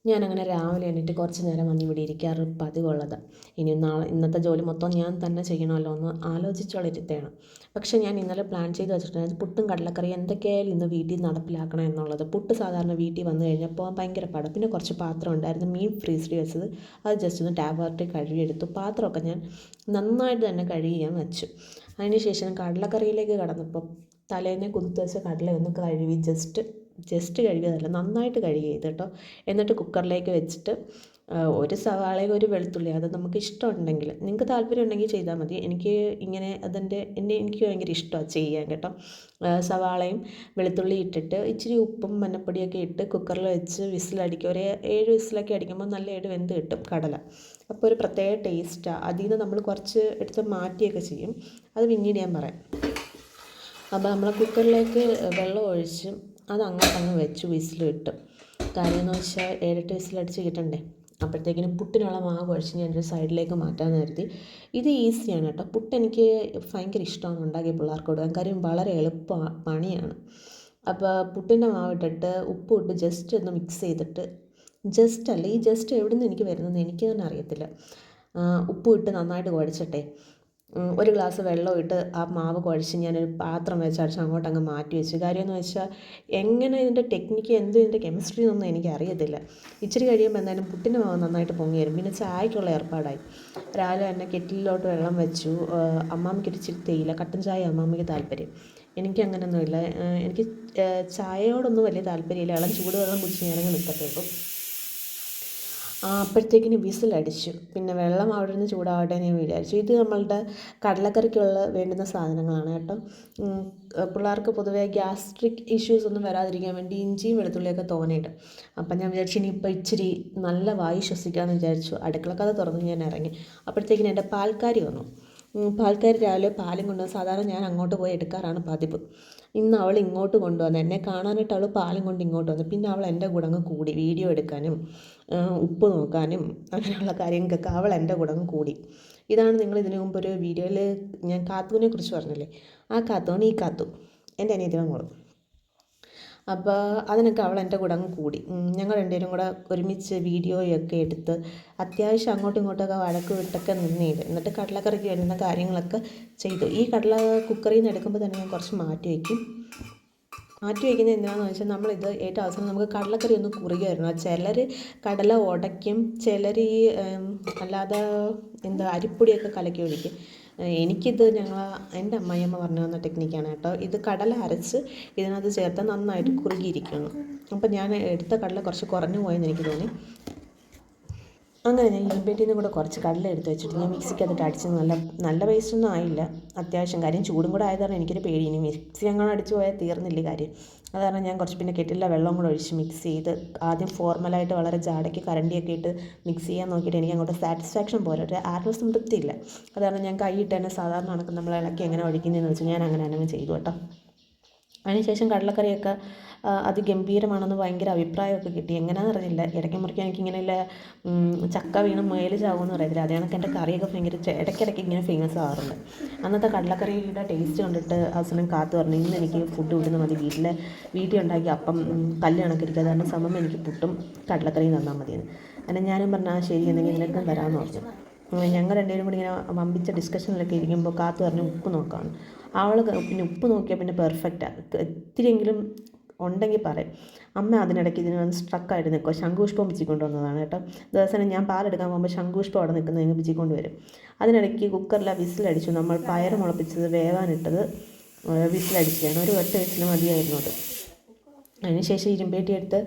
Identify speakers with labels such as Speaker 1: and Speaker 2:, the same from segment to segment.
Speaker 1: ഞാനങ്ങനെ രാവിലെ എണീറ്റ് കുറച്ച് നേരം വന്ന് ഇവിടെ ഇരിക്കാറ് പതിവുള്ളത്. ഇനി ഇന്നത്തെ ജോലി മൊത്തം ഞാൻ തന്നെ ചെയ്യണമല്ലോ എന്ന് ആലോചിച്ചോളിരുത്തയാണ്. പക്ഷേ ഞാൻ ഇന്നലെ പ്ലാൻ ചെയ്ത് വെച്ചിട്ടുണ്ടായിരുന്നു പുട്ടും കടലക്കറിയും എന്തൊക്കെയായാലും ഇന്ന് വീട്ടിൽ നടപ്പിലാക്കണം എന്നുള്ളത്. പുട്ട് സാധാരണ വീട്ടിൽ വന്നു കഴിഞ്ഞാൽ പോകാൻ ഭയങ്കര പാടാണ്. പിന്നെ കുറച്ച് പാത്രം ഉണ്ടായിരുന്നു, മീൻ ഫ്രീസറിൽ വെച്ചത്, അത് ജസ്റ്റ് ഒന്ന് ടാപ്പ് വാട്ടറിൽ കഴുകിയെടുത്തു. പാത്രമൊക്കെ ഞാൻ നന്നായിട്ട് തന്നെ കഴുകി ഞാൻ വെച്ചു. അതിനുശേഷം കടലക്കറിയിലേക്ക് കടന്നപ്പോൾ തലേന്നെ കുതിർത്ത് വെച്ച കടലയൊന്ന് കഴുകി ജസ്റ്റ് കഴുകിയതല്ല, നന്നായിട്ട് കഴുകിയത് കേട്ടോ. എന്നിട്ട് കുക്കറിലേക്ക് വെച്ചിട്ട് ഒരു സവാളയും ഒരു വെളുത്തുള്ളി, അത് നമുക്ക് ഇഷ്ടമുണ്ടെങ്കിൽ, നിങ്ങൾക്ക് താല്പര്യം ഉണ്ടെങ്കിൽ ചെയ്താൽ മതി. എനിക്ക് ഇങ്ങനെ എനിക്ക് ഭയങ്കര ഇഷ്ടമാണ് ചെയ്യാൻ കേട്ടോ. സവാളയും വെളുത്തുള്ളി ഇട്ടിട്ട് ഇച്ചിരി ഉപ്പും മഞ്ഞപ്പൊടിയൊക്കെ ഇട്ട് കുക്കറിൽ വെച്ച് വിസിലടിക്കുക. ഒരു 7 വിസിലൊക്കെ അടിക്കുമ്പോൾ നല്ല വെന്ത് കിട്ടും കടല. അപ്പോൾ ഒരു പ്രത്യേക ടേസ്റ്റാണ്. അതിൽ നിന്ന് നമ്മൾ കുറച്ച് എടുത്ത് മാറ്റിയൊക്കെ ചെയ്യും, അത് പിന്നീട് ഞാൻ പറയാം. അപ്പോൾ നമ്മൾ കുക്കറിലേക്ക് വെള്ളം ഒഴിച്ച് അത് അങ്ങോട്ടങ്ങ് വെച്ചു വിസിലിട്ട്. കാര്യമെന്ന് വെച്ചാൽ 7-8 വിസിലടിച്ച് കിട്ടണ്ടേ. അപ്പോഴത്തേക്കിനും പുട്ടിനുള്ള മാവ് കുഴച്ച് ഞാനൊരു സൈഡിലേക്ക് മാറ്റാമെന്ന് കരുതി. ഇത് ഈസിയാണ് കേട്ടോ. പുട്ട് എനിക്ക് ഭയങ്കര ഇഷ്ടമാണ് ഉണ്ടാക്കി പിള്ളേർക്ക് കൊടുക്കാൻ. കാര്യം വളരെ എളുപ്പ പണിയാണ്. അപ്പോൾ പുട്ടിൻ്റെ മാവിട്ടിട്ട് ഉപ്പ് ഇട്ട് ജസ്റ്റ് ഒന്ന് മിക്സ് ചെയ്തിട്ട്, ഈ ജസ്റ്റ് എവിടെ നിന്ന് എനിക്ക് വരുന്നത് എനിക്ക് തന്നെ അറിയത്തില്ല. ഉപ്പ് ഇട്ട് നന്നായിട്ട് കുഴച്ചിട്ടെ ഒരു ഗ്ലാസ് വെള്ളം ഇട്ട് ആ മാവ് കുഴച്ച് ഞാനൊരു പാത്രം വെച്ചടിച്ച് അങ്ങോട്ടങ്ങ് മാറ്റി വെച്ചു. കാര്യമെന്ന് വെച്ചാൽ എങ്ങനെ ഇതിൻ്റെ ടെക്നിക്ക് ഇതിൻ്റെ കെമിസ്ട്രി എന്നൊന്നും എനിക്ക് അറിയത്തില്ല. ഇച്ചിരി കഴിയുമ്പോൾ എന്തായാലും പുട്ടിൻ്റെ മാവ് നന്നായിട്ട് പൊങ്ങി വരും. പിന്നെ ചായക്കുള്ള ഏർപ്പാടായി. രാവിലെ തന്നെ കെറ്റിലോട്ട് വെള്ളം വെച്ചു. അമ്മാമ്മയ്ക്ക് ഇച്ചിരി തേയില കട്ടൻ ചായ അമ്മാമ്മയ്ക്ക് താല്പര്യം. എനിക്ക് അങ്ങനെയൊന്നുമില്ല. എനിക്ക് ചായയോടൊന്നും വലിയ താല്പര്യമില്ല. ഇളം ചൂടുവെള്ളം കുടിച്ച് ഞാനങ്ങ് നിൽക്കത്തുള്ളൂ. അപ്പോഴത്തേക്കിന് വിസിലടിച്ചു. പിന്നെ വെള്ളം അവിടെ നിന്ന് ചൂടാവട്ടെ എന്ന് ഞാൻ വിചാരിച്ചു. ഇത് നമ്മളുടെ കടലക്കറിക്കുള്ള വേണ്ടുന്ന സാധനങ്ങളാണ് കേട്ടോ. പിള്ളേർക്ക് പൊതുവേ ഗ്യാസ്ട്രിക് ഇഷ്യൂസ് ഒന്നും വരാതിരിക്കാൻ വേണ്ടി ഇഞ്ചിയും വെളുത്തുള്ളിയൊക്കെ തോനെയിടും. അപ്പം ഞാൻ വിചാരിച്ചു ഇനിയിപ്പോൾ ഇച്ചിരി നല്ല വായു ശ്വസിക്കാമെന്ന് വിചാരിച്ചു. അടുക്കളക്കഥ തുറന്ന് ഞാൻ ഇറങ്ങി. അപ്പോഴത്തേക്കിന് എൻ്റെ പാൽക്കാരി വന്നു. പാൽക്കാരി രാവിലെ പാലും കൊണ്ടുവന്ന്, സാധാരണ ഞാൻ അങ്ങോട്ട് പോയി എടുക്കാറാണ് പതിവ്. ഇന്ന് അവൾ ഇങ്ങോട്ട് കൊണ്ടുവന്നു. എന്നെ കാണാനായിട്ട് അവൾ പാലും കൊണ്ട് ഇങ്ങോട്ട് വന്നു. പിന്നെ അവൾ എൻ്റെ കൂടെ അങ്ങ് കൂടി, വീഡിയോ എടുക്കാനും ഉപ്പ് നോക്കാനും അങ്ങനെയുള്ള കാര്യങ്ങൾക്കൊക്കെ അവൾ എൻ്റെ കൂടെ അങ്ങ് കൂടി. ഇതാണ് നിങ്ങൾ ഇതിനു മുമ്പ് ഒരു വീഡിയോയിൽ ഞാൻ കാത്തുവിനെ കുറിച്ച് പറഞ്ഞില്ലേ, ആ കാത്തുവാണ് ഈ കാത്തു, എൻ്റെ അനിയത്തിയുടെ മോള്. അപ്പോൾ അതിനൊക്കെ അവൾ എൻ്റെ കൂടെ അങ്ങ് കൂടി. ഞങ്ങൾ രണ്ടുപേരും കൂടെ ഒരുമിച്ച് വീഡിയോയൊക്കെ എടുത്ത് അത്യാവശ്യം അങ്ങോട്ടും ഇങ്ങോട്ടൊക്കെ വഴക്ക് വിട്ടൊക്കെ നിന്നിട്ട്, എന്നിട്ട് കടലക്കറിക്ക് വരുന്ന കാര്യങ്ങളൊക്കെ ചെയ്തു. ഈ കടല കുക്കറിൽ നിന്ന് എടുക്കുമ്പോൾ തന്നെ ഞാൻ കുറച്ച് മാറ്റി വയ്ക്കുന്നത് എന്താണെന്ന് വെച്ചാൽ, നമ്മളിത് ഏറ്റവും അവസാനം നമുക്ക് കടലക്കറി ഒന്ന് കുറുകി വരണം. ചിലർ കടല ഉടയ്ക്കും, ചിലർ ഈ അല്ലാതെ അരിപ്പൊടിയൊക്കെ കലക്കി ഒഴിക്കും. എനിക്കിത് എൻ്റെ അമ്മായിയമ്മ പറഞ്ഞു തന്ന ടെക്നിക്കാണ് കേട്ടോ. ഇത് കടല അരച്ച് ഇതിനകത്ത് ചേർത്ത് നന്നായിട്ട് കുറുകിയിരിക്കുന്നു. അപ്പം ഞാൻ എടുത്ത കടല കുറച്ച് കുറഞ്ഞു പോയെന്ന് എനിക്ക് തോന്നി. അങ്ങനെ ഞാൻ ഇരുമ്പേട്ടിൽ നിന്ന് കൂടെ കുറച്ച് കടല എടുത്ത് വെച്ചിട്ട് ഞാൻ മിക്സിക്കകത്തിട്ട് അടിച്ച് നല്ല പേസ്റ്റൊന്നും ആയില്ല. അത്യാവശ്യം, കാര്യം ചൂടും കൂടെ ആയത് കാരണം എനിക്കൊരു പേടി, ഇനി മിക്സി അങ്ങനെ അടിച്ച് പോയാൽ തീർന്നില്ല കാര്യം. അത് കാരണം ഞാൻ കുറച്ച് പിന്നെ കെറ്റിലെ വെള്ളം കൂടെ ഒഴിച്ച് മിക്സ് ചെയ്ത് ആദ്യം ഫോർമലായിട്ട് വളരെ ജാടയ്ക്ക് കരണ്ടിയൊക്കെ ഇട്ട് മിക്സ് ചെയ്യാൻ നോക്കിയിട്ട് എനിക്ക് അങ്ങോട്ട് സാറ്റിസ്ഫാക്ഷൻ പോലെ ഒരു ആത്മസംതൃപ്തിയില്ല. അത് കാരണം ഞാൻ കൈയിട്ട് തന്നെ സാധാരണ കണക്ക് നമ്മൾ ഇളക്കി എങ്ങനെ ഒഴിക്കുന്നതെന്ന് വെച്ചാൽ ഞാൻ അങ്ങനെ ചെയ്തു കേട്ടോ. അതിനുശേഷം കടലക്കറിയൊക്കെ അതിഗംഭീരമാണെന്ന് ഭയങ്കര അഭിപ്രായമൊക്കെ കിട്ടി. എങ്ങനെയാണെന്ന് അറിയില്ല, ഇടയ്ക്ക് മുറിക്കാൻ എനിക്കിങ്ങനെയുള്ള ചക്ക വീണ് മുയൽ ചാവുമെന്ന് പറയത്തില്ല, അതേ കണക്ക് എൻ്റെ കറിയൊക്കെ ഭയങ്കര ഇടയ്ക്കിടയ്ക്ക് ഇങ്ങനെ ഫേമസ് ആവാറുണ്ട്. അന്നത്തെ കടലക്കറിയുടെ ടേസ്റ്റ് കണ്ടിട്ട് അവസാനം കാത്തു പറഞ്ഞു, ഇന്ന് എനിക്ക് ഫുഡ് വിടുന്ന മതി, വീട്ടിൽ ഉണ്ടാക്കി അപ്പം കല്ല് കണക്കിരിക്കുക, അതുകൊണ്ട് സമയം എനിക്ക് പുട്ടും കടലക്കറിയും തന്നാൽ മതിയെന്ന്. അങ്ങനെ ഞാനും പറഞ്ഞാൽ ശരി, എന്തെങ്കിലും നിനക്കും തരാമെന്ന് പറഞ്ഞു. ഞങ്ങൾ രണ്ടുപേരും കൂടി ഇങ്ങനെ വമ്പിച്ച ഡിസ്കഷനിലൊക്കെ ഇരിക്കുമ്പോൾ കാത്തു പറഞ്ഞു ഉപ്പ് നോക്കാമെന്ന്. അവൾ പിന്നെ ഉപ്പ് നോക്കിയാൽ പിന്നെ പെർഫെക്റ്റാണ്. ഇത്തിരിയെങ്കിലും ഉണ്ടെങ്കിൽ പറയും. അമ്മ അതിനിടയ്ക്ക് ഇതിന് വന്ന് സ്ട്രക്കായിട്ട് നിൽക്കുക. ശംഖുപുഷ്പം പിച്ചിക്കൊണ്ട് വന്നതാണ് കേട്ടോ. ദിവസം ഞാൻ പാലെടുക്കാൻ പോകുമ്പോൾ ശംഖുപുഷ്പം അവിടെ നിൽക്കുന്നത് പിച്ചിക്കൊണ്ട് വരും. അതിനിടയ്ക്ക് കുക്കറിൽ വിസിലടിച്ചു. നമ്മൾ പയർ മുളപ്പിച്ചത് വേവാനിട്ടത് വിസിലടിക്കുകയാണ്. ഒരു ഒറ്റ വിസിൽ മതിയായിരുന്നു അത്. അതിനുശേഷം ഇരുമ്പേട്ടി എടുത്ത്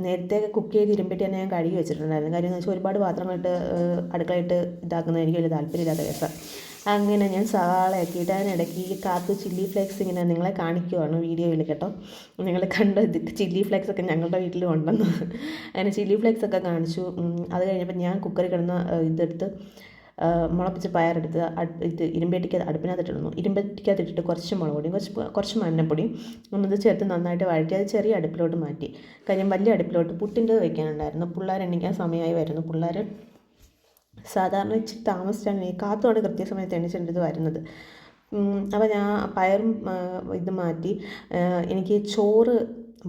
Speaker 1: നേരത്തെ കുക്ക് ചെയ്ത് ഇരുമ്പേട്ടി തന്നെ ഞാൻ കഴുകി വെച്ചിട്ടുണ്ടായിരുന്നു. കാര്യം എന്ന് വെച്ചാൽ ഒരുപാട് പാത്രങ്ങളിട്ട് അടുക്കളയിട്ട് ഇതാക്കുന്നത് എനിക്ക് വലിയ താല്പര്യമില്ലാത്ത കേസാണ്. അങ്ങനെ ഞാൻ സവാളയൊക്കെ ഇട്ട് അതിനിടയ്ക്ക് ഈ കാത്തു ചില്ലി ഫ്ലേക്സ് ഇങ്ങനെ നിങ്ങളെ കാണിക്കുവാണ് വീഡിയോയിൽ കേട്ടോ. നിങ്ങൾ കണ്ടോ, ഇത് ചില്ലി ഫ്ലേക്സ് ഒക്കെ ഞങ്ങളുടെ വീട്ടിലും ഉണ്ടെന്ന്. അങ്ങനെ ചില്ലി ഫ്ലേക്സ് ഒക്കെ കാണിച്ചു. അത് കഴിഞ്ഞപ്പോൾ ഞാൻ കുക്കറിൽ കിടന്ന് ഇതെടുത്ത് മുളപ്പിച്ച് പയറെടുത്ത് ഇരുമ്പേട്ടിക്ക് അടുപ്പിനകത്തിട്ടിടുന്നു. ഇരുമ്പേട്ടിക്കകത്തിട്ടിട്ട് കുറച്ച് മുളക് പൊടിയും കുറച്ച് മഞ്ഞപ്പൊടിയും ഒന്നത് ചേർത്ത് നന്നായിട്ട് വഴറ്റി അത് ചെറിയ അടുപ്പിലോട്ട് മാറ്റി. കാര്യം വലിയ അടുപ്പിലോട്ട് പുട്ടിൻ്റെ വയ്ക്കാനുണ്ടായിരുന്നു. പിള്ളേർ എണീക്കാൻ സമയമായി വരുന്നു. പിള്ളേർ സാധാരണ ഇച്ചിരി താമസിച്ചാണ്, കാത്തുമാണ് കൃത്യസമയത്ത് എണീച്ചെടുത്ത് വരുന്നത്. അപ്പോൾ ഞാൻ പയറും ഇത് മാറ്റി എനിക്ക് ചോറ്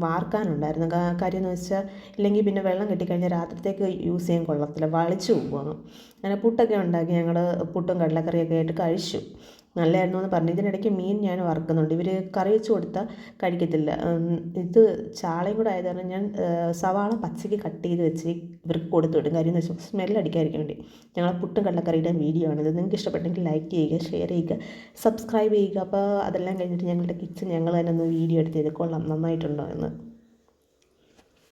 Speaker 1: വാർക്കാനുണ്ടായിരുന്നു. കാര്യം എന്ന് വെച്ചാൽ ഇല്ലെങ്കിൽ പിന്നെ വെള്ളം കെട്ടിക്കഴിഞ്ഞാൽ രാത്രിത്തേക്ക് യൂസ് ചെയ്യാൻ കൊള്ളത്തില്ല, വളിച്ചു പോകും. അങ്ങനെ പുട്ടൊക്കെ ഉണ്ടാക്കി ഞങ്ങൾ പുട്ടും കടലക്കറിയൊക്കെ ആയിട്ട് കഴിച്ചു. നല്ലതായിരുന്നു എന്ന് പറഞ്ഞു. ഇതിനിടയ്ക്ക് മീൻ ഞാൻ വറുക്കുന്നുണ്ട്. ഇവർ കറി വെച്ച് കൊടുത്താൽ കഴിക്കത്തില്ല. ഇത് ചാളയും കൂടെ ആയത് കാരണം ഞാൻ സവാള പച്ചയ്ക്ക് കട്ട് ചെയ്ത് വെച്ച് ഇവർക്ക് കൊടുത്തു വിടും. കാര്യം എന്ന് വെച്ചാൽ സ്മെല്ലടിക്കാതിരിക്കാൻ വേണ്ടി. ഞങ്ങൾ പുട്ടും കടലക്കറിയുടെ വീഡിയോ ആണിത്. നിങ്ങൾക്ക് ഇഷ്ടപ്പെട്ടെങ്കിൽ ലൈക്ക് ചെയ്യുക, ഷെയർ ചെയ്യുക, സബ്സ്ക്രൈബ് ചെയ്യുക. അപ്പോൾ അതെല്ലാം കഴിഞ്ഞിട്ട് ഞങ്ങളുടെ കിച്ചൺ ഞങ്ങൾ തന്നെ ഒന്ന് വീഡിയോ എടുത്ത് ചെയ്ത് കൊള്ളാം നന്നായിട്ടുണ്ടോ എന്ന്.